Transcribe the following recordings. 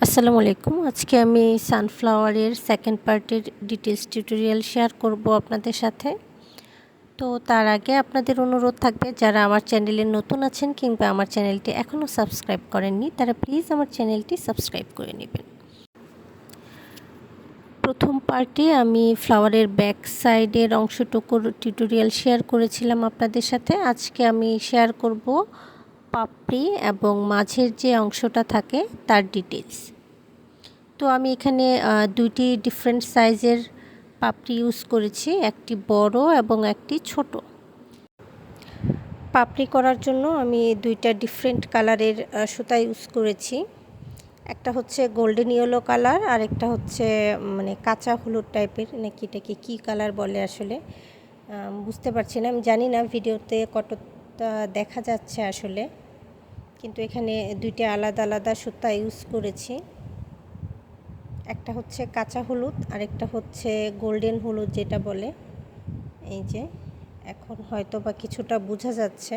আসসালামু আলাইকুম। আজকে আমি সানফ্লাওয়ারের সেকেন্ড পার্টের ডিটেলস টিউটোরিয়াল শেয়ার করব আপনাদের সাথে। তো তার আগে আপনাদের অনুরোধ থাকবে, যারা আমার চ্যানেলে নতুন আছেন কিংবা আমার চ্যানেলটি এখনও সাবস্ক্রাইব করেননি, তারা প্লিজ আমার চ্যানেলটি সাবস্ক্রাইব করে নেবেন। প্রথম পার্টে আমি ফ্লাওয়ারের ব্যাক সাইডের অংশটুকুর টিউটোরিয়াল শেয়ার করেছিলাম আপনাদের সাথে। আজকে আমি শেয়ার করব পাপড়ি এবং মাঝের যে অংশটা থাকে তার ডিটেলস। তো আমি এখানে দুইটি ডিফারেন্ট সাইজের পাপড়ি ইউজ করেছি, একটি বড় এবং একটি ছোট। পাপড়ি করার জন্য আমি দুইটা ডিফারেন্ট কালারের সুতা ইউজ করেছি। একটা হচ্ছে গোল্ডেন ইয়েলো কালার আর একটা হচ্ছে মানে কাঁচা হলুদ টাইপের, নাকি এটাকে কী কালার বলে আসলে বুঝতে পারছি না। আমি জানি না ভিডিওতে কতটা দেখা যাচ্ছে আসলে, কিন্তু এখানে দুইটা আলাদা আলাদা সুতা ইউজ করেছি। একটা হচ্ছে কাঁচা হলুদ আর একটা হচ্ছে গোল্ডেন হলুদ যেটা বলে। এই যে এখন হয়তো বা কিছুটা বোঝা যাচ্ছে।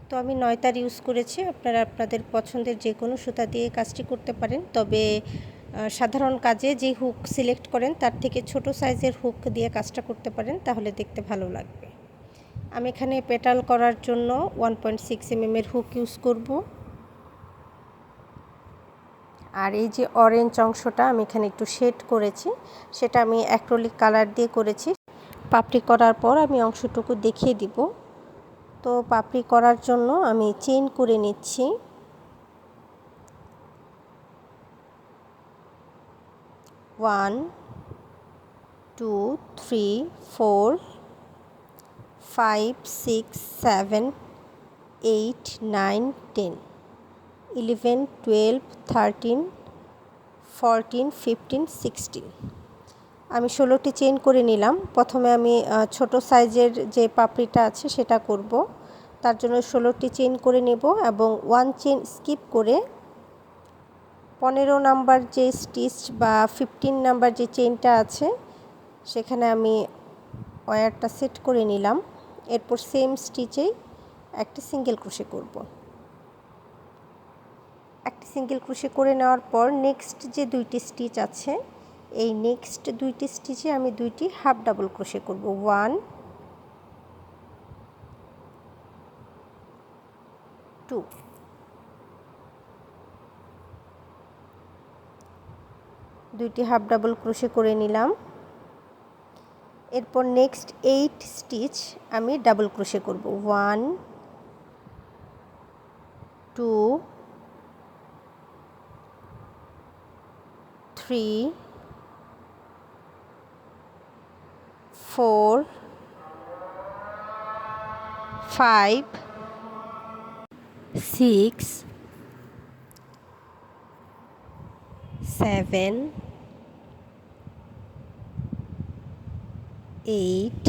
তো আমি 9 তার ইউজ করেছি। আপনারা আপনাদের পছন্দের যে কোনো সুতা দিয়ে কাজটি করতে পারেন, তবে সাধারণ কাজে যে হুক সিলেক্ট করেন তার থেকে ছোট সাইজের হুক দিয়ে কাজটা করতে পারেন, তাহলে দেখতে ভালো লাগবে। আমি এখানে পেটাল করার জন্য 1.6 mm এর হুক ইউজ করব। আর এই যে অরেঞ্জ অংশটা আমি এখানে একটু শেড করেছি, সেটা আমি অ্যাক্রিলিক কালার দিয়ে করেছি। পাপড়ি করার পর আমি অংশটুকু দেখিয়ে দিব। তো পাপড়ি করার জন্য আমি চেইন করে নিচ্ছি। 1 2 3 4 5 6 7 8 9 10 11 12 13 14 15 16 আমি 16টি চেইন করে নিলাম। প্রথমে আমি ছোট সাইজের যে পাপড়িটা আছে সেটা করব। তার জন্য 16টি চেইন করে নেব এবং 1 চেইন স্কিপ করে 15 নাম্বার যে স্টিচ বা 15 নাম্বার যে চেইনটা আছে সেখানে আমি ওয়্যারটা সেট করে নিলাম। এরপর সেম স্টিচেই একটি সিঙ্গেল ক্রোশে করব। একটি সিঙ্গেল ক্রোশে করে নেওয়ার পর নেক্সট যে দুইটি স্টিচ আছে, এই নেক্সট দুইটি স্টিচে আমি দুইটি হাফ ডাবল ক্রোশে করব। 1 2 দুইটি হাফ ডাবল ক্রোশে করে নিলাম। এরপর নেক্সট 8 স্টিচ আমি ডাবল ক্রোশে করব। 1 2 3 4 5 6 7 8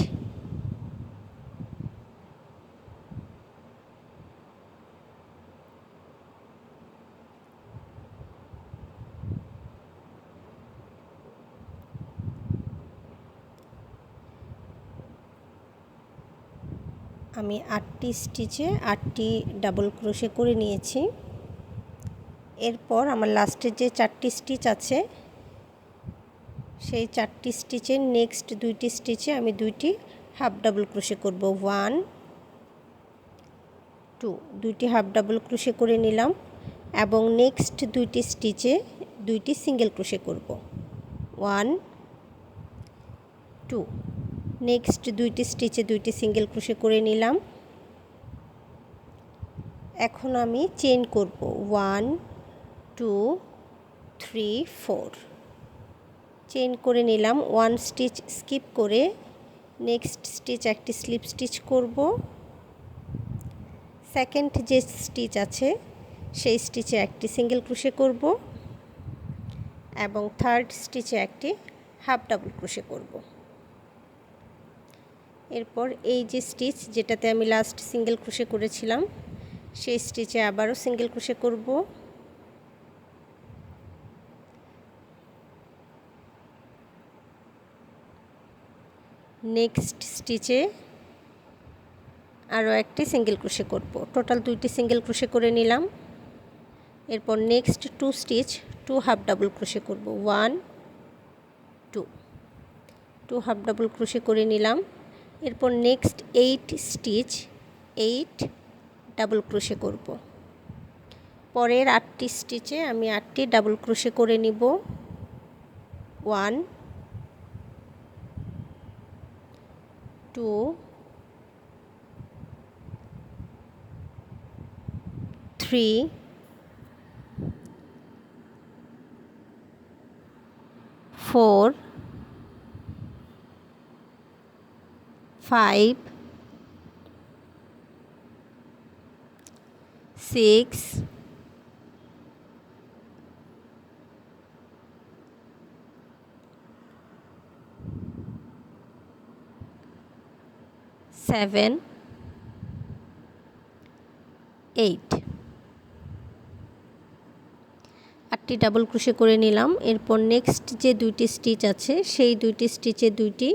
আমি 8টি স্টিচে 8টি ডাবল ক্রোশে করে নিয়েছি। এরপর আমার লাস্টের যে 4টি স্টিচ আছে সেই 4টি স্টিচের নেক্সট দুইটি স্টিচে আমি দুইটি হাফ ডাবল ক্রোশে করব। 1 2 দুইটি হাফ ডাবল ক্রোশে করে নিলাম এবং নেক্সট দুইটি স্টিচে দুইটি সিঙ্গেল ক্রোশে করব। 1 2 নেক্সট দুইটি স্টিচে দুইটি সিঙ্গেল ক্রোশে করে নিলাম। এখন আমি চেইন করব। 1 2 3 4 চেইন করে নিলাম। 1 স্টিচ স্কিপ করে নেক্সট স্টিচ একটি স্লিপ স্টিচ করব। সেকেন্ড যে স্টিচ আছে সেই স্টিচে একটি সিঙ্গেল ক্রোশে করব এবং থার্ড স্টিচে একটি হাফ ডাবল ক্রোশে করব। এরপর এই যে স্টিচ যেটাতে আমি লাস্ট সিঙ্গেল ক্রোশে করেছিলাম সেই স্টিচে আবারও সিঙ্গেল ক্রোশে করব। নেক্সট স্টিচে আরও একটি সিঙ্গেল ক্রোশে করব। টোটাল দুইটি সিঙ্গেল ক্রোশে করে নিলাম এরপর next 2 stitch 2 half double crochet করব 1 2 হাফ ডাবল ক্রোশে করে নিলাম। এরপর নেক্সট 8 স্টিচ 8 ডাবল ক্রোশে করব। পরের 8টি স্টিচে আমি 8টি ডাবল ক্রোশে করে নিব 1 2 3 4 5 6 7 8 8টি ডাবল ক্রোশে করে নিলাম। এরপর নেক্সট যে 2টি স্টিচ আছে সেই 2টি স্টিচে 2টি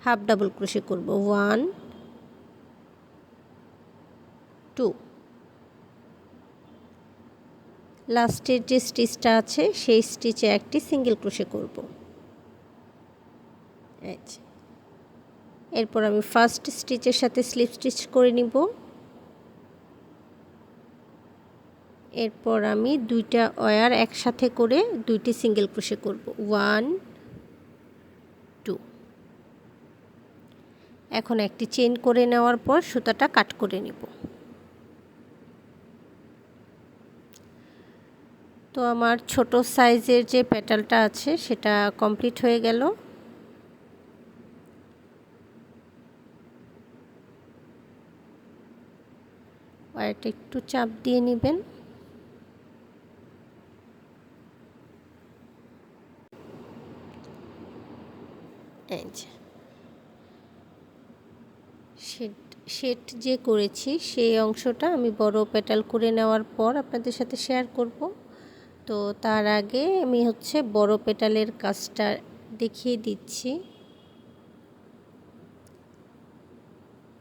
হাফ ডাবল ক্রোশে করব 1 2 লাস্টের যে স্টিচটা আছে সেই স্টিচে একটি সিঙ্গেল ক্রোশে করব। এরপর আমি ফার্স্ট স্টিচের সাথে স্লিপ স্টিচ করে নিব। এরপর আমি 2টা ওয়্যার একসাথে করে 2টি সিঙ্গেল ক্রোশে করব 1 2। এখন একটি চেইন করে নেওয়ার পর সুতাটা কাট করে নিব। তো আমার ছোট সাইজের যে পেটালটা আছে সেটা কমপ্লিট হয়ে গেল। ওয়্যারটা একটু চাপ দিয়ে নেবেন। শেড যে করেছি সেই অংশটা আমি বড় পেটাল করে নেওয়ার পর আপনাদের সাথে শেয়ার করব। তো তার আগে আমি বড় পেটালের কাজটা দেখিয়ে দিচ্ছি।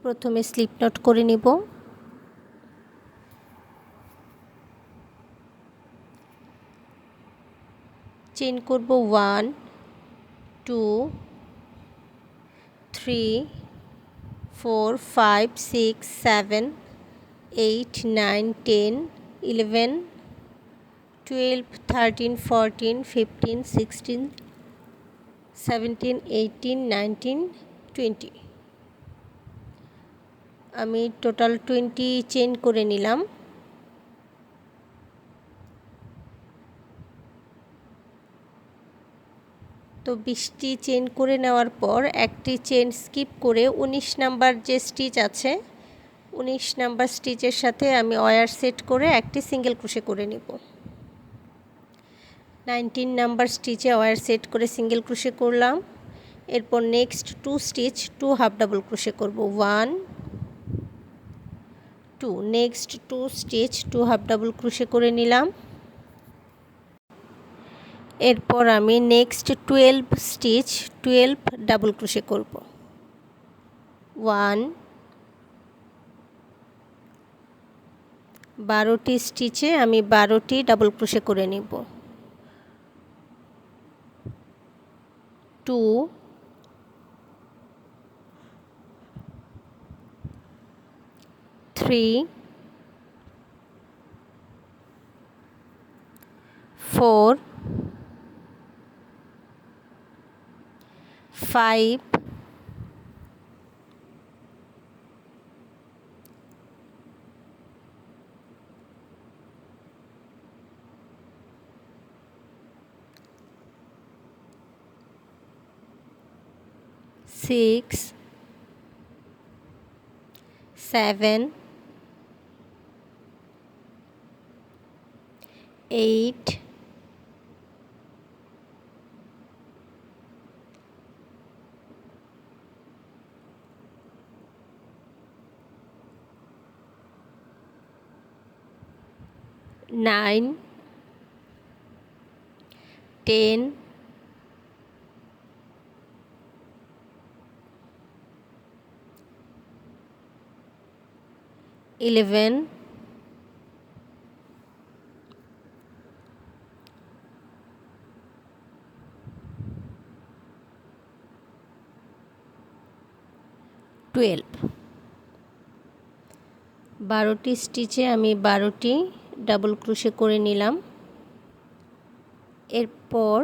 প্রথমে স্লিপ নট করে নিব। চেইন করব 1 2 3 4 5 6 7 8 9 10 11 12 13 14 15 16 17 18 19 20 আমি টোটাল 20 চেইন করে নিলাম। তো 20টি চেইন করে নেওয়ার পর একটি চেইন স্কিপ করে 19 নাম্বার যে স্টিচ আছে 19 নাম্বার স্টিচের সাথে আমি ওয়্যার সেট করে একটি সিঙ্গেল ক্রোশে করে নিব। 19 নাম্বার স্টিচে ওয়্যার সেট করে সিঙ্গেল ক্রোশে করলাম। এরপর next 2 stitch 2 half double crochet করব 1 2 next 2 stitch 2 half double crochet করে নিলাম। এরপর আমি নেক্সট 12 স্টিচ 12 ডাবল ক্রোশে করব 1 12টি স্টিচে আমি 12টি ডাবল ক্রোশে করে নিব 2 3 4 5 6 7 8 9 10 11 12। 12টি স্টিচে আমি 12টি ডাবল ক্রোশে করে নিলাম। এরপর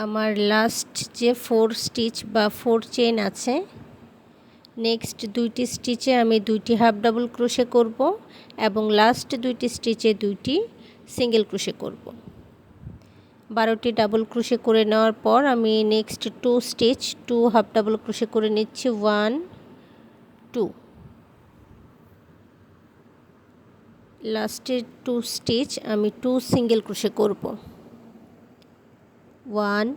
আমার লাস্ট যে 4 স্টিচ বা 4 চেইন আছে, নেক্সট 2টি স্টিচে আমি 2টি হাফ ডাবল ক্রোশে করব এবং লাস্ট 2টি স্টিচে 2টি সিঙ্গেল ক্রোশে করব। 12টি ডাবল ক্রোশে করে নেওয়ার পর আমি next 2 stitch 2 half double crochet করে নিচ্ছি। 1 2, লাস্টের 2 স্টিচ আমি 2 সিঙ্গেল ক্রোশে করব। 1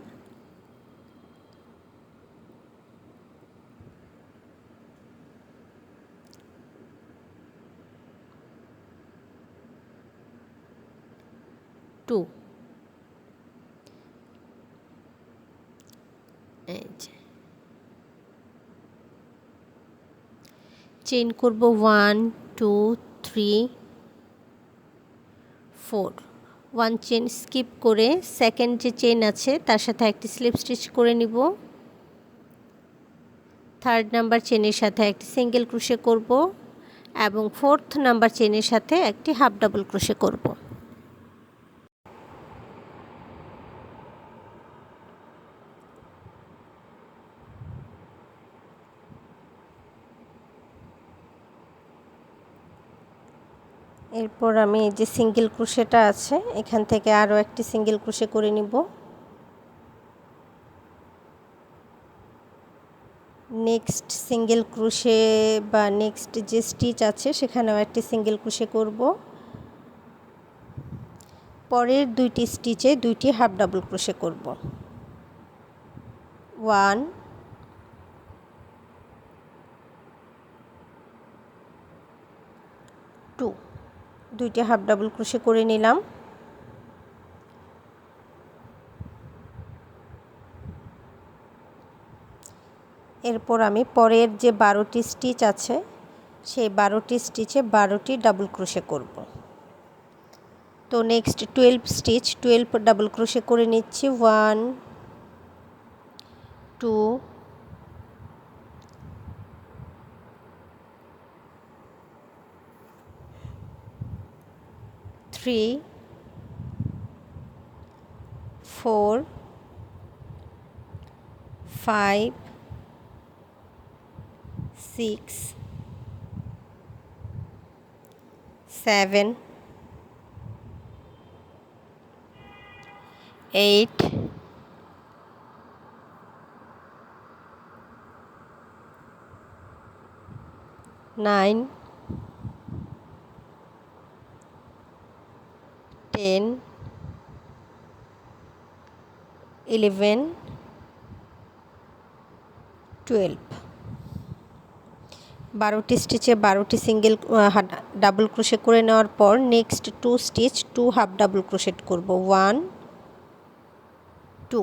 2, চেইন করব 1 2 3 4। 1 চেইন স্কিপ করে সেকেন্ড যে চেইন আছে তার সাথে একটি স্লিপ স্টিচ করে নিব। থার্ড নাম্বার চেইনের সাথে একটি সিঙ্গেল ক্রোশে করব এবং ফোর্থ নাম্বার চেইনের সাথে একটি হাফ ডাবল ক্রোশে করব। এরপর আমি এই যে সিঙ্গেল ক্রোশেটা আছে এখান থেকে আরও একটি সিঙ্গেল ক্রোশে করে নিব। নেক্সট সিঙ্গেল ক্রোশে বা নেক্সট যে স্টিচ আছে সেখানেও একটি সিঙ্গেল ক্রোশে করব। পরের 2টি স্টিচে 2টি হাফ ডাবল ক্রোশে করব। 1 2, 2টি হাফ ডাবল ক্রোশে করে নিলাম। এরপর আমি পরের যে 12টি স্টিচ আছে সেই 12টি স্টিচে 12টি ডাবল ক্রোশে করব। তো নেক্সট 12 স্টিচ 12 ডাবল ক্রোশে করে নিচ্ছি। 1 2 3 4 5 6 7 8 9 10 11 12। 12টি স্টিচে 12টি সিঙ্গেল ডাবল ক্রোশে করে নেওয়ার পর next 2 stitch 2 half double crochet করব। 1 2,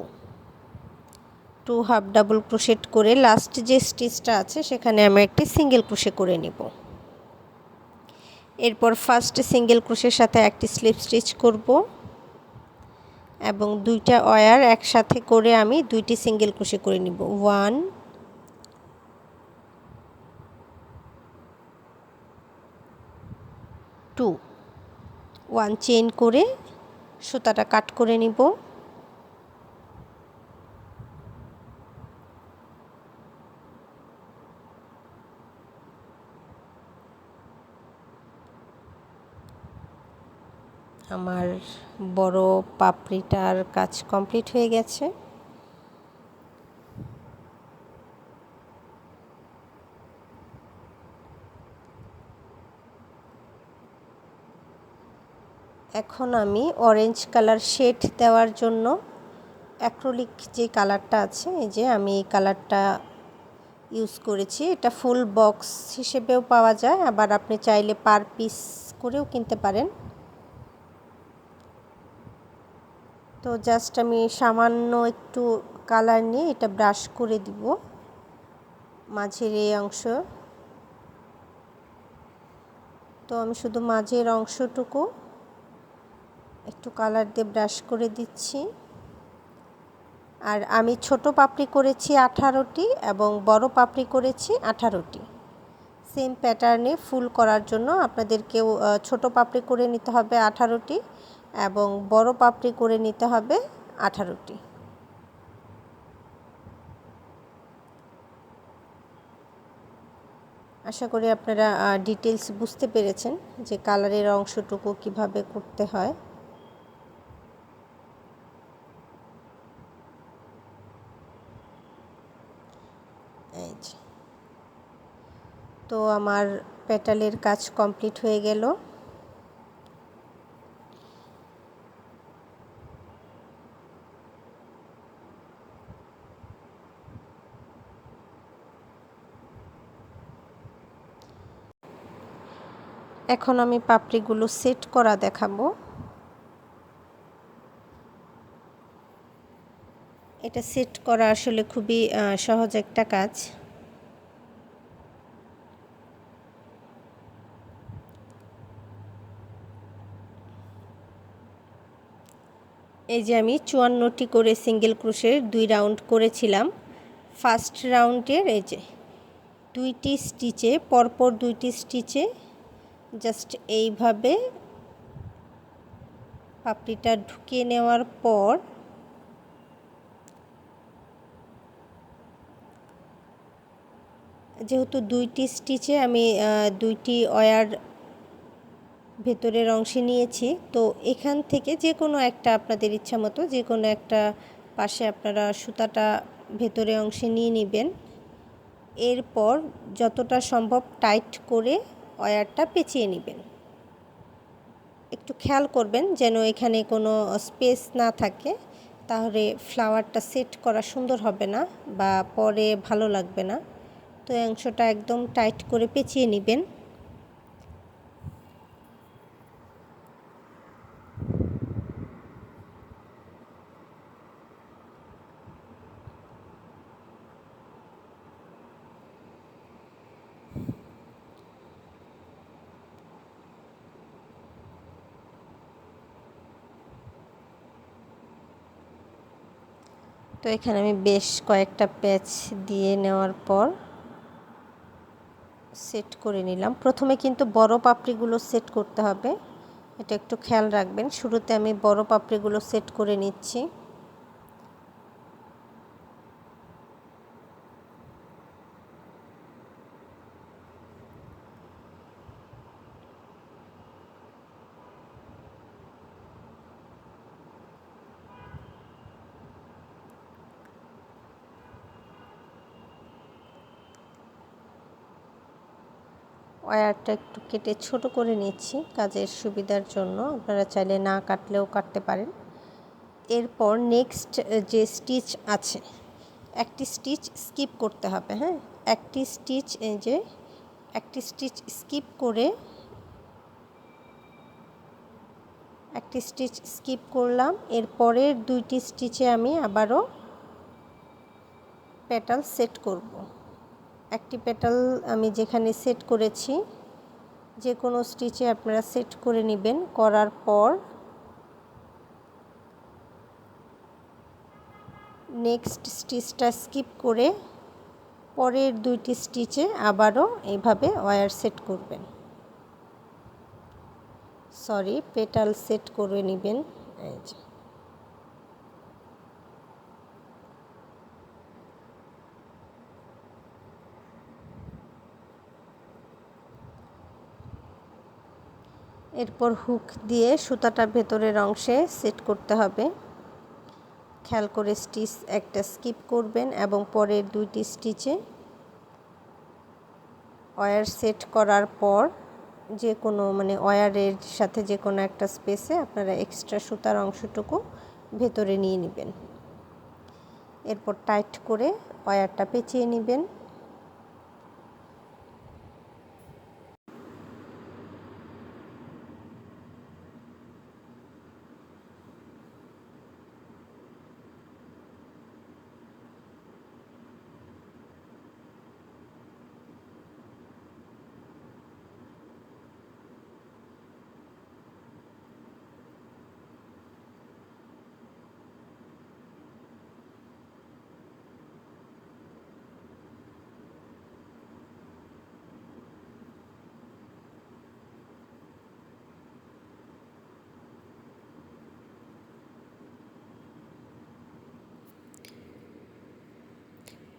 2 হাফ ডাবল ক্রোশেট করে লাস্ট যে স্টিচটা আছে সেখানে আমি একটি সিঙ্গেল ক্রোশে করে নিব। এরপর ফার্স্ট সিঙ্গেল ক্রোশের সাথে একটি স্লিপ স্টিচ করব এবং 2টা ওয়্যার একসাথে করে আমি 2টি সিঙ্গেল ক্রোশে করে নিব। 1 2, 1 চেইন করে সুতাটা কাট করে নিব। আমার বড় পাপড়িটার কাজ কমপ্লিট হয়ে গেছে। এখন আমি অরেঞ্জ কালার শেড দেওয়ার জন্য অ্যাক্রিলিক যে কালারটা আছে এই যে আমি এই কালারটা ইউজ করেছি। এটা ফুল বক্স হিসেবেও পাওয়া যায়, আবার আপনি চাইলে পার পিস করেও কিনতে পারেন। তো জাস্ট আমি সামান্য একটু কালার নিয়ে এটা ব্রাশ করে দিব মাঝের এই অংশ। তো আমি শুধু মাঝের অংশটুকু একটু কালার দিয়ে ব্রাশ করে দিচ্ছি আর আমি ছোট পাপড়ি করেছি 18টি এবং বড় পাপড়ি করেছি 18টি। সেম প্যাটার্নে ফুল করার জন্য আপনাদেরকেও ছোট পাপড়ি করে নিতে হবে 18টি এবং বড় পাপড়ি করে নিতে হবে 18টি। আশা করি আপনারা ডিটেলস বুঝতে পেরেছেন যে কালারের অংশটুকু কিভাবে করতে হয়। এই যে, তো আমার পেটালের কাজ কমপ্লিট হয়ে গেল। এখন আমি পাপড়িগুলো সেট করা দেখাবো। এটা সেট করা আসলে খুবই সহজ একটা কাজ। এই যে আমি 54টি করে সিঙ্গেল ক্রোশের 2 রাউন্ড করেছিলাম। ফার্স্ট রাউন্ডের এই যে 2টি স্টিচে পরপর 2টি স্টিচে জাস্ট এইভাবে পাপড়িটা ঢুকিয়ে নেওয়ার পর যেহেতু 2টি স্টিচে আমি 2টি ওয়্যার ভেতরের অংশে নিয়েছি, তো এখান থেকে যে কোনো একটা আপনাদের ইচ্ছা মতো যে কোনো একটা পাশে আপনারা সুতাটা ভেতরে অংশে নিয়ে নেবেন। এরপর যতটা সম্ভব টাইট করে ওয়্যারটা পেঁচিয়ে নেবেন। একটু খেয়াল করবেন যেন এখানে কোনো স্পেস না থাকে, তাহলে ফ্লাওয়ারটা সেট করা সুন্দর হবে না বা পরে ভালো লাগবে না। তো এই অংশটা একদম টাইট করে পেঁচিয়ে নেবেন। তো এখানে আমি বেশ কয়েকটা প্যাচ দিয়ে নেওয়ার পর সেট করে নিলাম। প্রথমে কিন্তু বড় পাপড়িগুলো সেট করতে হবে, এটা একটু খেয়াল রাখবেন। শুরুতে আমি বড় পাপড়িগুলো সেট করে নিচ্ছি। ওয়্যারটা একটু কেটে ছোট করে নিচ্ছি কাজের সুবিধার জন্য, আপনারা চাইলে না কাটলেও কাটতে পারেন। এরপর নেক্সট যে স্টিচ আছে, একটি স্টিচ স্কিপ করতে হবে। হ্যাঁ, একটি স্টিচ এই যে একটি স্টিচ স্কিপ করে একটি স্টিচ স্কিপ করলাম। এরপরের 2টি স্টিচে আমি আবারও পেটাল সেট করব। একটি পেটাল আমি যেখানে সেট করেছি যে কোনো স্টিচে আপনারা সেট করে নেবেন। করার পর নেক্সট স্টিচটা স্কিপ করে পরের 2টি স্টিচে আবারও এইভাবে ওয়্যার সেট করবেন, পেটাল সেট করে নেবেন। এই যে এরপর হুক দিয়ে সুতাটা ভেতরের অংশে সেট করতে হবে। খেয়াল করে স্টিচ একটা স্কিপ করবেন এবং পরের 2টি স্টিচে ওয়্যার সেট করার পর যে কোনো ওয়্যারের সাথে যে কোনো একটা স্পেসে আপনারা এক্সট্রা সুতার অংশটুকু ভেতরে নিয়ে নেবেন। এরপর টাইট করে ওয়্যারটা পেঁচিয়ে নেবেন।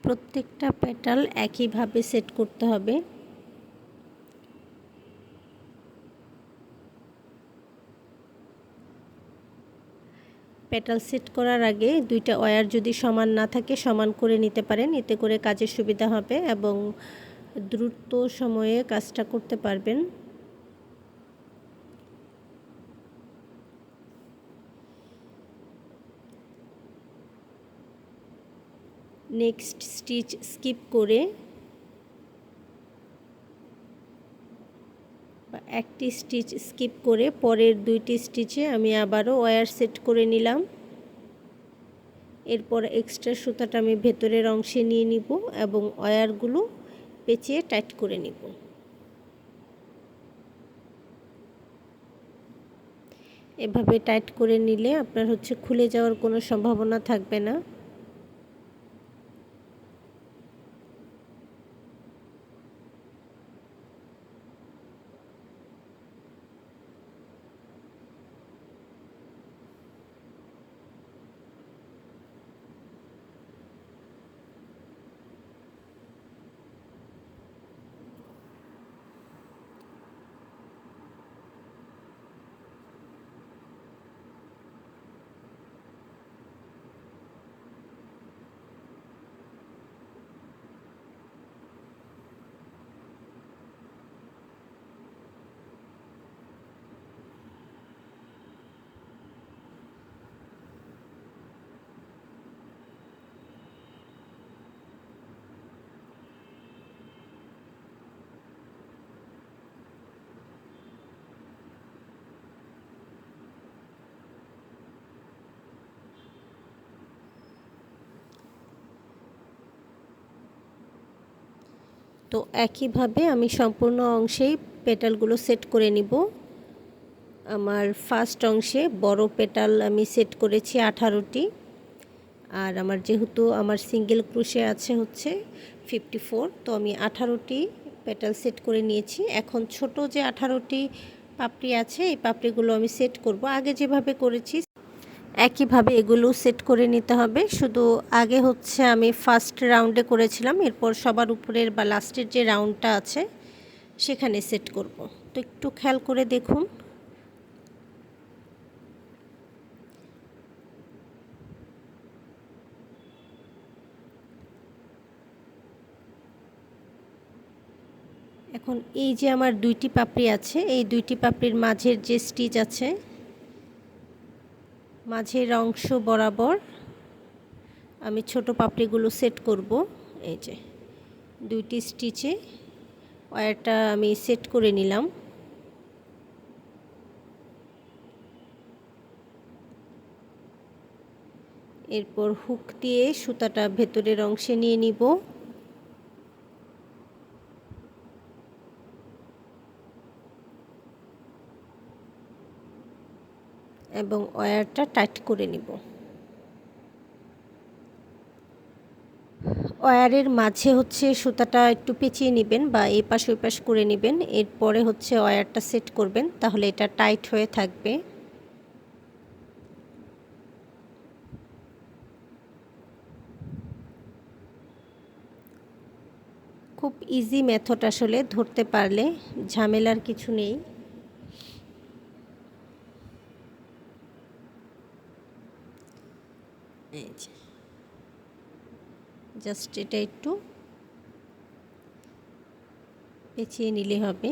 প্রত্যেকটা পেটাল একইভাবে সেট করতে হবে। পেটাল সেট করার আগে দুইটা ওয়্যার যদি সমান না থাকে সমান করে নিতে পারেন, এতে করে কাজের সুবিধা হবে এবং দ্রুত সময়ে কাজটা করতে পারবেন। নেক্সট স্টিচ স্কিপ করে একটি স্টিচ স্কিপ করে পরের দুইটি স্টিচে আমি আবারও ওয়্যার সেট করে নিলাম। এরপর এক্সট্রা সুতাটা আমি ভেতরের অংশে নিয়ে নিব এবং ওয়্যারগুলো পেঁচিয়ে টাইট করে নিব। এভাবে টাইট করে নিলে আপনার খুলে যাওয়ার কোনো সম্ভাবনা থাকবে না। তো একইভাবে আমি সম্পূর্ণ অংশেই পেটালগুলো সেট করে নিব। আমার ফার্স্ট অংশে বড় পেটাল আমি সেট করেছি 18টি, আর আমার যেহেতু আমার সিঙ্গেল ক্রোশে আছে 54, তো আমি 18টি পেটাল সেট করে নিয়েছি। এখন ছোট যে 18টি পাপড়ি আছে এই পাপড়িগুলো আমি সেট করব। আগে যেভাবে করেছি একইভাবে এগুলো সেট করে নিতে হবে। শুধু আগে আমি ফার্স্ট রাউন্ডে করেছিলাম, এরপর সবার উপরের বা লাস্টের যে রাউন্ডটা আছে সেখানে সেট করব। তো একটু খেয়াল করে দেখুন। এখন এই যে আমার দুইটি পাপড়ি আছে, এই দুইটি পাপড়ির মাঝের যে স্টিচ আছে মাঝের অংশ বরাবর আমি ছোট পাপড়িগুলো সেট করব। এই যে দুইটি স্টিচে ওয়্যারটা আমি সেট করে নিলাম। এরপর হুক দিয়ে সুতাটা ভেতরের অংশে নিয়ে নিব এবং ওয়্যারটা টাইট করে নিব। ওয়্যারের মাঝে সুতাটা একটু পেঁচিয়ে নেবেন বা এই পাশ ওই পাশ করে নেবেন। এরপরে ওয়্যারটা সেট করবেন, তাহলে এটা টাইট হয়ে থাকবে। খুব ইজি মেথড, আসলে ধরতে পারলে ঝামেলার কিছু নেই। এই যে জাস্ট এটা একটু পেঁচিয়ে নিলে হবে।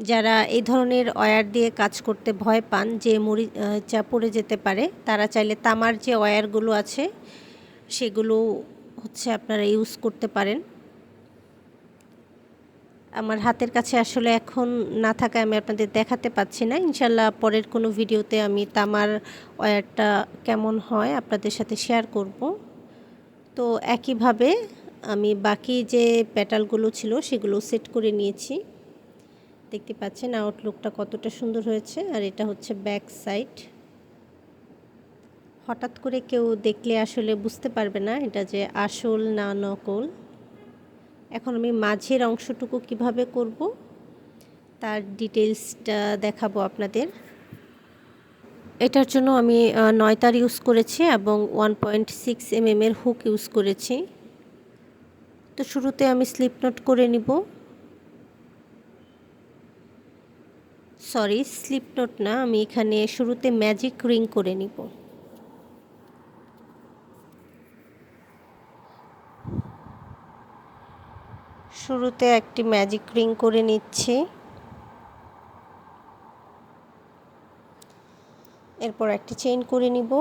যারা এই ধরনের ওয়্যার দিয়ে কাজ করতে ভয় পান যে মরিচা পড়ে যেতে পারে, তারা চাইলে তামার যে ওয়্যারগুলো আছে সেগুলো আপনারা ইউজ করতে পারেন। আমার হাতের কাছে আসলে এখন না থাকায় আমি আপনাদের দেখাতে পাচ্ছি না। ইনশাল্লাহ পরের কোনো ভিডিওতে আমি তামার ওয়্যারটা কেমন হয় আপনাদের সাথে শেয়ার করব। তো একইভাবে আমি বাকি যে পেটালগুলো ছিল সেগুলো সেট করে নিয়েছি। দেখতে পাচ্ছেন আউটলুকটা কতটা সুন্দর হয়েছে। আর এটা ব্যাক সাইড। হঠাৎ করে কেউ দেখলে আসলে বুঝতে পারবে না এটা যে আসল না নকল। এখন আমি মাঝের অংশটুকু কিভাবে করব তার ডিটেলসটা দেখাবো আপনাদের। এটার জন্য আমি 9 তার ইউজ করেছি এবং 1.6 mm এর হুক ইউজ করেছি। তো শুরুতে আমি স্লিপ নট করে নিব, সরি স্লিপ নট না, আমি এখানে শুরুতে ম্যাজিক রিং করে নিব। শুরুতে একটি ম্যাজিক রিং করে নিচ্ছি, এরপর একটি চেইন করে নিব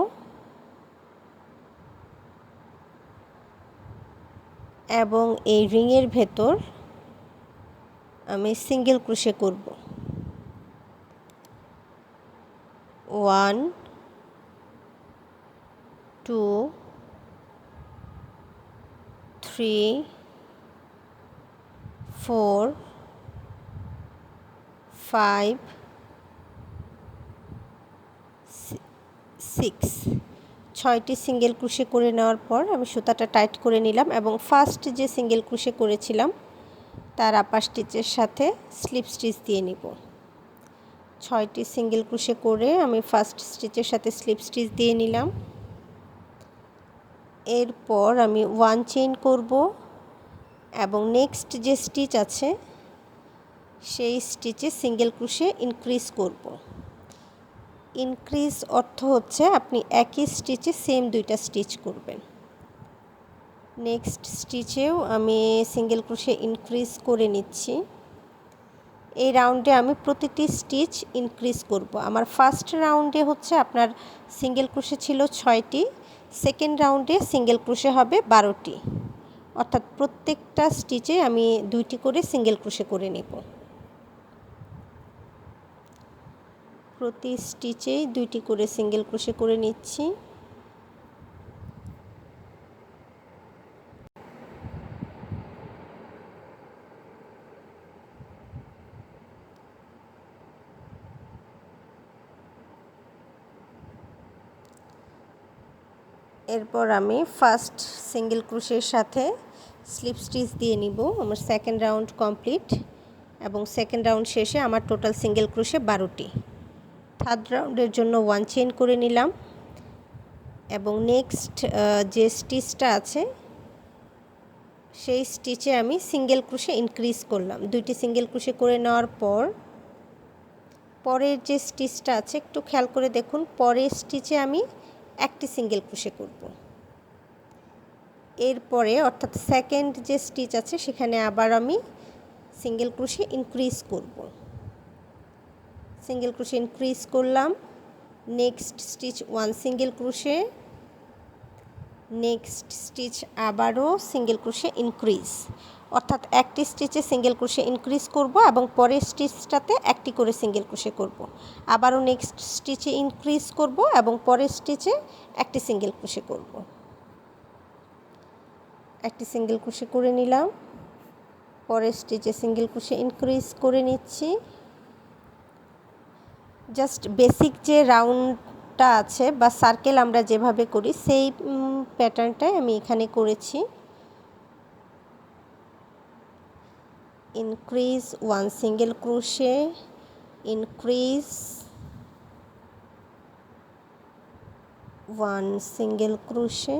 এবং এই রিংয়ের ভেতর আমি সিঙ্গেল ক্রোশে করব। 1 2 3 4 5 6 6টি সিঙ্গেল ক্রোশে করে নেওয়ার পর আমি সুতাটা টাইট করে নিলাম এবং ফার্স্ট যে সিঙ্গেল ক্রোশে করেছিলাম তার আপার স্টিচের সাথে স্লিপ স্টিচ দিয়ে নিব। 6টি সিঙ্গেল ক্রোশে করে আমি ফার্স্ট স্টিচের সাথে স্লিপ স্টিচ দিয়ে নিলাম। এরপর আমি 1 চেইন করব এবং নেক্সট যে স্টিচ আছে সেই স্টিচে সিঙ্গেল ক্রোশে ইনক্রিজ করব। ইনক্রিজ অর্থ হচ্ছে আপনি একই স্টিচে সেম দুইটা স্টিচ করবেন। নেক্সট স্টিচেও আমি সিঙ্গেল ক্রোশে ইনক্রিজ করে নিচ্ছি। এই রাউন্ডে আমি প্রতিটি স্টিচ ইনক্রিজ করব। আমার ফার্স্ট রাউন্ডে হচ্ছে আপনার সিঙ্গেল ক্রোশে ছিল 6টি, সেকেন্ড রাউন্ডে সিঙ্গেল ক্রোশে হবে 12টি, অর্থাৎ প্রত্যেকটা স্টিচে আমি 2টি করে সিঙ্গেল ক্রোশে করে নেব। প্রতি স্টিচেই 2টি করে সিঙ্গেল ক্রোশে করে নিচ্ছি। এরপর আমি ফার্স্ট সিঙ্গেল ক্রোশের সাথে স্লিপ স্টিচ দিয়ে নিব। আমার সেকেন্ড রাউন্ড কমপ্লিট এবং সেকেন্ড রাউন্ড শেষে আমার টোটাল সিঙ্গেল ক্রোশে 12টি। থার্ড রাউন্ডের জন্য 1 চেইন করে নিলাম এবং নেক্সট যে স্টিচটা আছে সেই স্টিচে আমি সিঙ্গেল ক্রোশে ইনক্রিজ করলাম। 2টি সিঙ্গেল ক্রোশে করে নেওয়ার পর পরের যে স্টিচটা আছে একটু খেয়াল করে দেখুন, পরের স্টিচে আমি একটি সিঙ্গেল ক্রোশে করব। এরপরে অর্থাৎ সেকেন্ড যে স্টিচ আছে সেখানে আবার আমি সিঙ্গেল ক্রোশে ইনক্রিজ করব। সিঙ্গেল ক্রোশে ইনক্রিজ করলাম, next stitch 1 single crochet, next stitch আবারও সিঙ্গেল ক্রোশে ইনক্রিজ, অর্থাৎ একটি স্টিচে সিঙ্গেল ক্রোশে ইনক্রিজ করব এবং পরের স্টিচটাতে একটি করে সিঙ্গেল ক্রোশে করব। আবারও নেক্সট স্টিচে ইনক্রিজ করব এবং পরের স্টিচে একটি সিঙ্গেল ক্রোশে করব। একটি সিঙ্গেল ক্রোশে করে নিলাম, পরের স্টিচে সিঙ্গেল ক্রোশে ইনক্রিজ করে নিচ্ছি। জাস্ট বেসিক যে রাউন্ডটা আছে বা সার্কেল আমরা যেভাবে করি সেই প্যাটার্নটাই আমি এখানে করেছি। Increase 1 single crochet, increase 1 single crochet,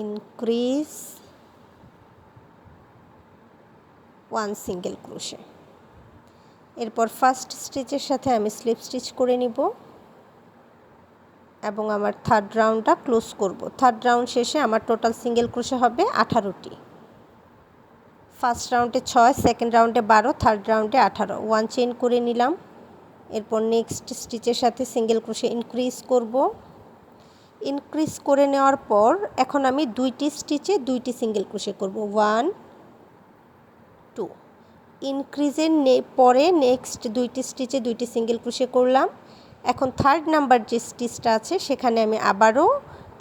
increase 1 single crochet. এরপর ফার্স্ট স্টিচের সাথে আমি স্লিপ স্টিচ করে নিব এবং আমার থার্ড রাউন্ডটা ক্লোজ করব। থার্ড রাউন্ড শেষে আমার টোটাল সিঙ্গেল ক্রোশে হবে 18টি। ফার্স্ট রাউন্ডে 6, সেকেন্ড রাউন্ডে 12, থার্ড রাউন্ডে 18। 1 চেইন করে নিলাম। এরপর নেক্সট স্টিচের সাথে সিঙ্গেল ক্রোশে ইনক্রিজ করব। ইনক্রিজ করে নেওয়ার পর এখন আমি 2টি স্টিচে 2টি সিঙ্গেল ক্রোশে করব। 1 2 ইনক্রিজের পরে নেক্সট 2টি স্টিচে 2টি সিঙ্গেল ক্রোশে করলাম। এখন থার্ড নাম্বার যে স্টিচটা আছে সেখানে আমি আবারও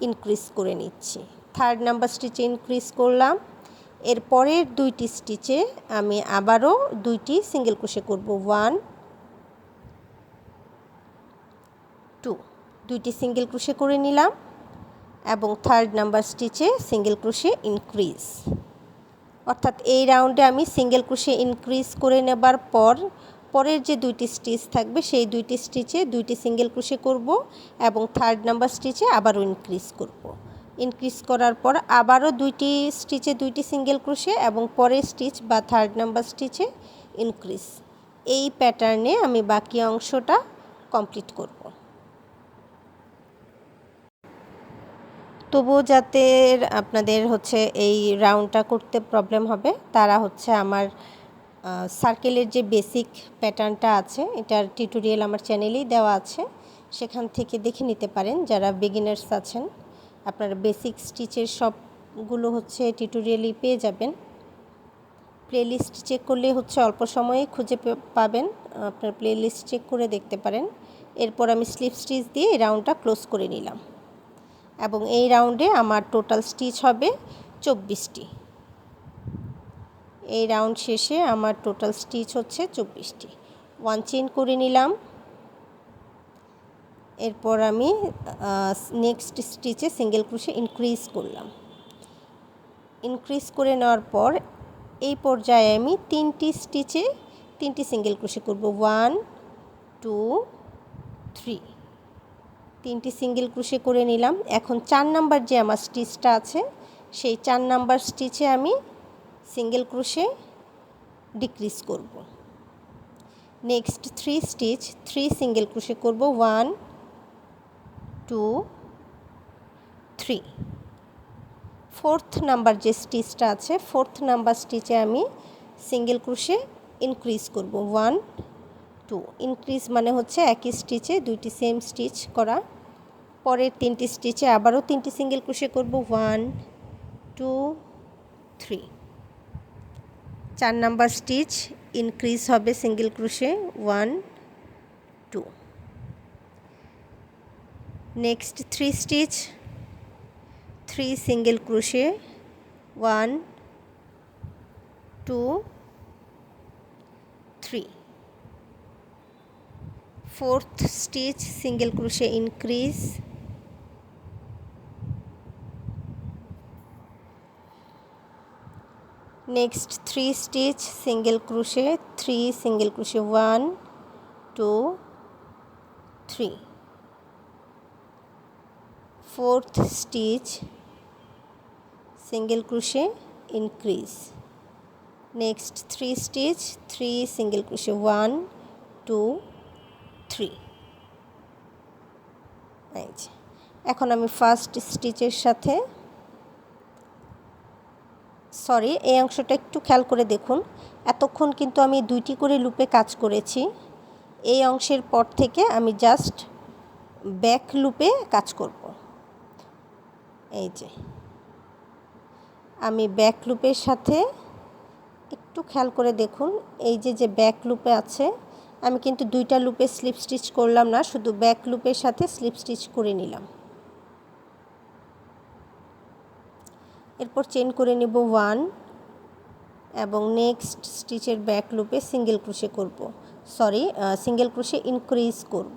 ইনক্রিজ করে নিচ্ছি। থার্ড নাম্বার স্টিচে ইনক্রিজ করলাম, এর পরের 2টি স্টিচে আমি আবারও 2টি সিঙ্গেল ক্রোশে করব। 1 2 2টি সিঙ্গেল ক্রোশে করে নিলাম এবং থার্ড নাম্বার স্টিচে সিঙ্গেল ক্রোশে ইনক্রিজ, অর্থাৎ এই রাউন্ডে আমি সিঙ্গেল ক্রোশে ইনক্রিজ করে নেবার পর পরের যে দুইটি স্টিচ থাকবে সেই দুইটি স্টিচে দুইটি সিঙ্গেল ক্রোশে করব এবং 3rd নাম্বার স্টিচে আবারও ইনক্রিজ করব। ইনক্রিজ করার পর আবারও দুইটি স্টিচে দুইটি সিঙ্গেল ক্রোশে এবং পরের স্টিচ বা 3rd নাম্বার স্টিচে ইনক্রিজ। এই প্যাটার্নে আমি বাকি অংশটা কমপ্লিট করব। তবুও যাতে আপনাদের হচ্ছে এই রাউন্ডটা করতে প্রবলেম হবে তারা হচ্ছে আমার সার্কেলের যে বেসিক প্যাটার্নটা আছে এটার টিউটোরিয়াল আমার চ্যানেলেই দেওয়া আছে, সেখান থেকে দেখে নিতে পারেন। যারা বিগিনার্স আছেন আপনারা বেসিক স্টিচের সবগুলো হচ্ছে টিউটোরিয়ালই পেয়ে যাবেন। প্লেলিস্ট চেক করলে হচ্ছে অল্প সময়ে খুঁজে পাবেন, আপনার প্লেলিস্ট চেক করে দেখতে পারেন। এরপর আমি স্লিপ স্টিচ দিয়ে এই রাউন্ডটা ক্লোজ করে নিলাম এবং এই রাউন্ডে আমার টোটাল স্টিচ হবে 24টি। এই রাউন্ড শেষে আমার টোটাল স্টিচ হচ্ছে 24টি। 1 চেইন করে নিলাম। এরপর আমি নেক্সট স্টিচে সিঙ্গেল ক্রোশে ইনক্রিজ করলাম। ইনক্রিজ করে নেওয়ার পর এই পর্যায়ে আমি 3টি স্টিচে 3টি সিঙ্গেল ক্রোশে করব। 1 2 3, 3টি সিঙ্গেল ক্রোশে করে নিলাম। এখন 4 নাম্বার যে আমার স্টিচটা আছে সেই 4 নাম্বার স্টিচে আমি সিঙ্গেল ক্রোশে ডিক্রিজ করব। নেক্সট 3 স্টিচ 3 সিঙ্গেল ক্রোশে করব। 1 2 3। 4th নাম্বার যে স্টিচটা আছে 4th নাম্বার স্টিচে আমি সিঙ্গেল ক্রোশে ইনক্রিজ করব। 1 2। ইনক্রিজ মানে হচ্ছে একই স্টিচে দুইটি সেম স্টিচ করা। পরের 3টি স্টিচে আবারও 3টি সিঙ্গেল ক্রোশে করব। 1 2 3। 4 নাম্বার স্টিচ ইনক্রিজ হবে single crochet 1 2। Next 3 stitch 3 single crochet 1 2 3। 4th stitch single crochet increase. Next 3 stitch single crochet 3 single crochet 1 2 3। 4th stitch single crochet increase. Next 3 stitch 3 single crochet 1 2 3। এখন আমি first স্টিচের সাথে এই অংশটা একটু খেয়াল করে দেখুন। এতক্ষণ কিন্তু আমি 2টি করে লুপে কাজ করেছি। এই অংশের পর থেকে আমি জাস্ট ব্যাক লুপে কাজ করব। এই যে আমি ব্যাক লুপের সাথে একটু খেয়াল করে দেখুন, এই যে ব্যাক লুপে আছে আমি কিন্তু 2টা লুপে স্লিপ স্টিচ করলাম না, শুধু ব্যাক লুপের সাথে স্লিপ স্টিচ করে নিলাম। এরপর চেইন করে নেব 1 এবং নেক্সট স্টিচের ব্যাক লুপে সিঙ্গেল ক্রোশে করব। সিঙ্গেল ক্রোশে ইনক্রিজ করব।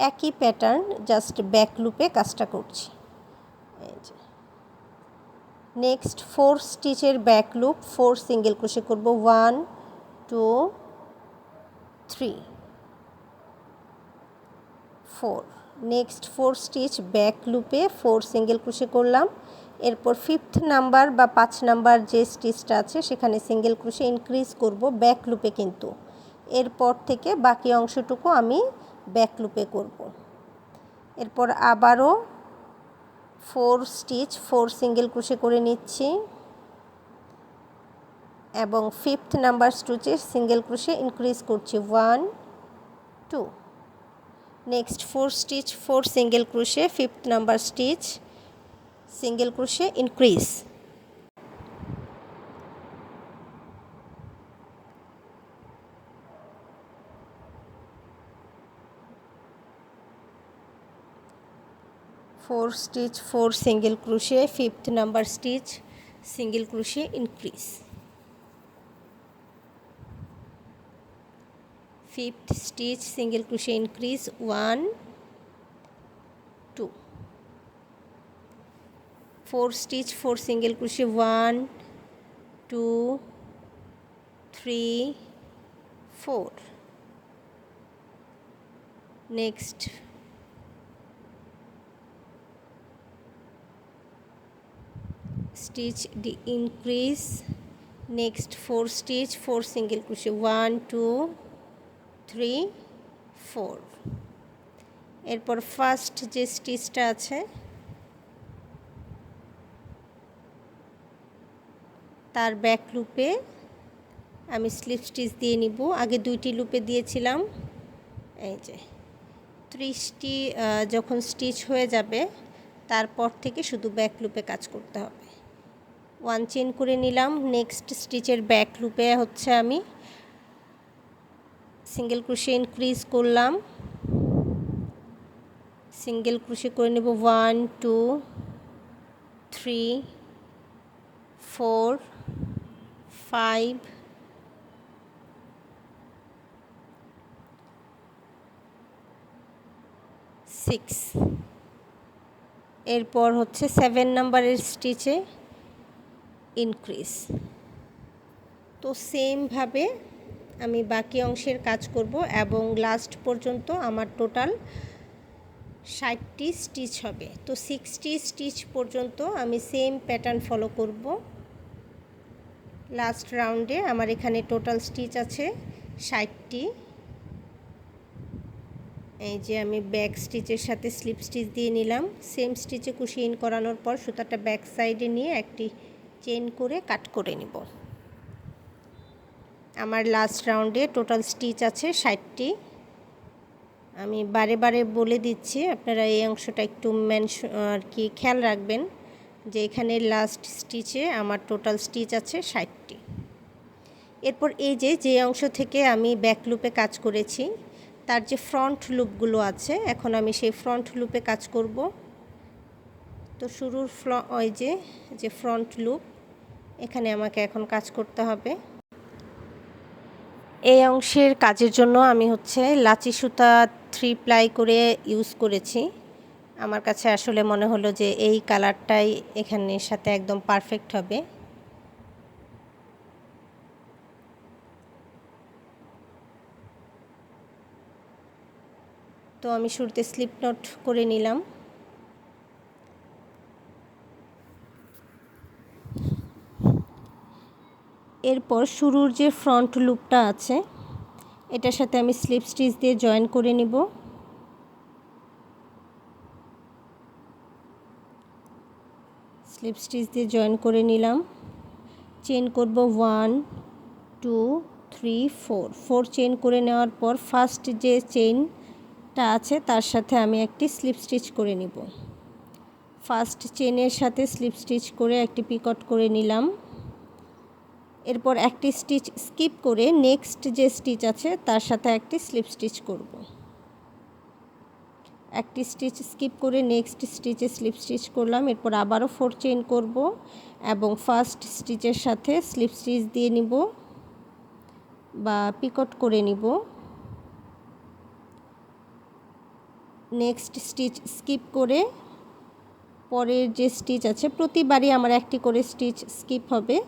একই প্যাটার্ন জাস্ট ব্যাক লুপে কাজটা করছি। এই যে নেক্সট 4 স্টিচের ব্যাক লুপ 4 সিঙ্গেল ক্রোশে করব। 1 2 3 4। নেক্সট 4 স্টিচ ব্যাক লুপে 4 সিঙ্গেল ক্রোশে করলাম। এরপর 5th নাম্বার বা 5 নাম্বার যে স্টিচটা আছে সেখানে সিঙ্গেল ক্রোশে ইনক্রিজ করব ব্যাক লুপে, কিন্তু এরপর থেকে বাকি অংশটুকু আমি ব্যাক লুপে করব। এরপর আবারও 4 স্টিচ 4 সিঙ্গেল ক্রোশে করে নিচ্ছি এবং 5th নাম্বার স্টিচে সিঙ্গেল ক্রোশে ইনক্রিজ করছি 1 2। Next 4 stitch 4 single crochet 5th number stitch single crochet increase. Four stitch 4 single crochet 5th number stitch single crochet increase. 5th stitch single crochet increase 1 2। 4 stitch 4 single crochet 1 2 3 4। Next stitch the increase, next 4 stitch, 4 single crochet, 1 2 3 4। এরপর first যে স্টিচটা আছে তার back লুপে আমি slip stitch দিয়ে নিব। আগে দুইটি লুপে দিয়েছিলাম। এই যে 30টি যখন স্টিচ হয়ে যাবে তারপর থেকে শুধু ব্যাক লুপে কাজ করতে হবে। 1 চেইন করে নিলাম। নেক্সট স্টিচের ব্যাক লুপে হচ্ছে আমি সিঙ্গেল ক্রোশে ইনক্রিজ করলাম, সিঙ্গেল ক্রোশে করে নেব 1 2 3 4 5 6। এরপর হচ্ছে 7 নাম্বারের স্টিচে ইনক্রিজ। তো সেমভাবে আমি বাকি অংশের কাজ করব এবং লাস্ট পর্যন্ত আমার টোটাল 60টি স্টিচ হবে। তো 60 স্টিচ পর্যন্ত আমি সেম প্যাটার্ন ফলো করব। লাস্ট রাউন্ডে আমার এখানে টোটাল স্টিচ আছে 60টি। এই যে আমি ব্যাক স্টিচের সাথে স্লিপ স্টিচ দিয়ে নিলাম। সেম স্টিচে কুশি ইন করানোর পর সুতাটা ব্যাক সাইডে নিয়ে একটি চেইন করে কাট করে নিব। আমার লাস্ট রাউন্ডে টোটাল স্টিচ আছে 60টি। আমি বারে বারে বলে দিচ্ছি, আপনারা এই অংশটা একটু আর কি খেয়াল রাখবেন যে এখানে লাস্ট স্টিচে আমার টোটাল স্টিচ আছে 60টি। এরপর এই যে অংশ থেকে আমি ব্যাক লুপে কাজ করেছি তার যে ফ্রন্ট লুপগুলো আছে, এখন আমি সেই ফ্রন্ট লুপে কাজ করব। তো শুরুর ওই যে ফ্রন্ট লুপ, এখানে আমাকে এখন কাজ করতে হবে। এই অংশের কাজের জন্য আমি হচ্ছে লাচি সুতা 3 প্লাই করে ইউজ করেছি। আমার কাছে আসলে মনে হলো যে এই কালারটাই এখানের সাথে একদম পারফেক্ট হবে। তো আমি শুরুতে স্লিপ নট করে নিলাম। এরপর শুরুর যে ফ্রন্ট লুপটা আছে এটার সাথে আমি স্লিপ স্টিচ দিয়ে জয়েন করে নিব। স্লিপ স্টিচ দিয়ে জয়েন করে নিলাম। চেইন করব 1 2 3 4 4 চেইন করে নেওয়ার পর ফার্স্ট যে চেইনটা আছে তার সাথে আমি একটি স্লিপ স্টিচ করে নিব। ফার্স্ট চেইনের সাথে স্লিপ স্টিচ করে একটি পিকট করে নিলাম। এরপর একটি স্টিচ স্কিপ করে নেক্সট যে স্টিচ আছে তার সাথে একটি স্লিপ স্টিচ করব। একটি স্টিচ স্কিপ করে নেক্সট স্টিচে স্লিপ স্টিচ করলাম। এরপর আবারও 4 চেইন করব এবং ফার্স্ট স্টিচের সাথে স্লিপ স্টিচ দিয়ে নিব বা পিকট করে নিব। নেক্সট স্টিচ স্কিপ করে পরের যে স্টিচ আছে, প্রতিবারই আমার একটি করে স্টিচ স্কিপ হবে।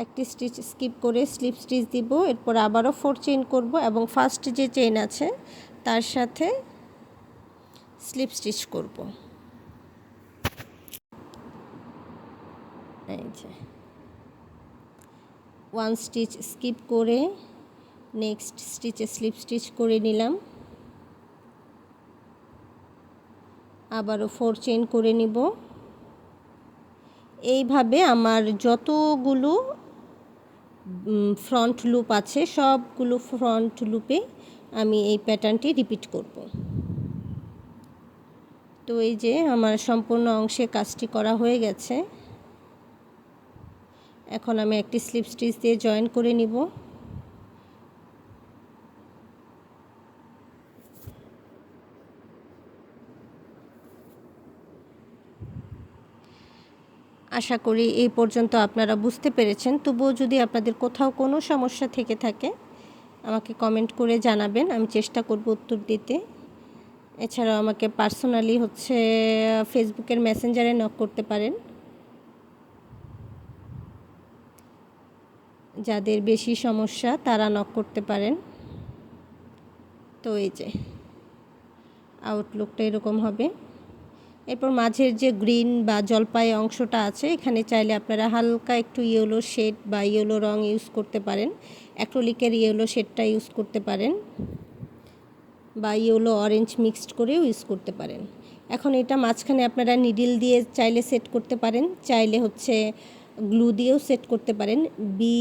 একটি স্টিচ স্কিপ করে স্লিপ স্টিচ দিব। এরপর আবারও 4 চেইন করব এবং ফার্স্ট যে চেইন আছে তার সাথে স্লিপ স্টিচ করব। এই যে 1 স্টিচ স্কিপ করে নেক্সট স্টিচে স্লিপ স্টিচ করে নিলাম। আবারও 4 চেইন করে নিব। এইভাবে আমার যতগুলো ফ্রন্ট লুপ আছে সবগুলো ফ্রন্ট লুপে আমি এই প্যাটার্নটি রিপিট করব। তো এই যে আমার সম্পূর্ণ অংশে কাজটি করা হয়ে গেছে। এখন আমি একটি স্লিপ স্টিচ দিয়ে জয়েন করে নিব। আশা করি এই পর্যন্ত আপনারা বুঝতে পেরেছেন। তবুও যদি আপনাদের কোথাও কোনো সমস্যা থেকে থাকে আমাকে কমেন্ট করে জানাবেন, আমি চেষ্টা করব উত্তর দিতে। এছাড়াও আমাকে পার্সোনালি হচ্ছে ফেসবুকের মেসেঞ্জারে নক করতে পারেন। যাদের বেশি সমস্যা তারা নক করতে পারেন। তো এই যে আউটলুকটা এরকম হবে। এরপর মাঝের যে গ্রিন বা জলপাই অংশটা আছে, এখানে চাইলে আপনারা হালকা একটু ইয়েলো শেড বা ইয়েলো রং ইউজ করতে পারেন, অ্যাক্রিলিকের ইয়েলো শেডটা ইউজ করতে পারেন বা ইয়েলো অরেঞ্জ মিক্সড করেও ইউজ করতে পারেন। এখন এটা মাঝখানে আপনারা নিডল দিয়ে চাইলে সেট করতে পারেন, চাইলে হচ্ছে গ্লু দিয়েও সেট করতে পারেন। বি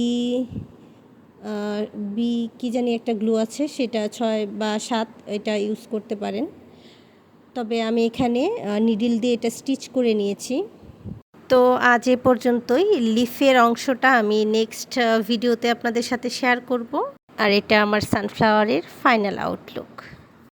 বি কি জানি একটা গ্লু আছে, সেটা 6 বা 7 এটা ইউজ করতে পারেন। তবে আমি এখানে নিডল দিয়ে এটা স্টিচ করে নিয়েছি। তো আজ এ পর্যন্তই। লিফের অংশটা আমি নেক্সট ভিডিওতে আপনাদের সাথে শেয়ার করব। আর এটা আমার সানফ্লাওয়ারের ফাইনাল আউটলুক।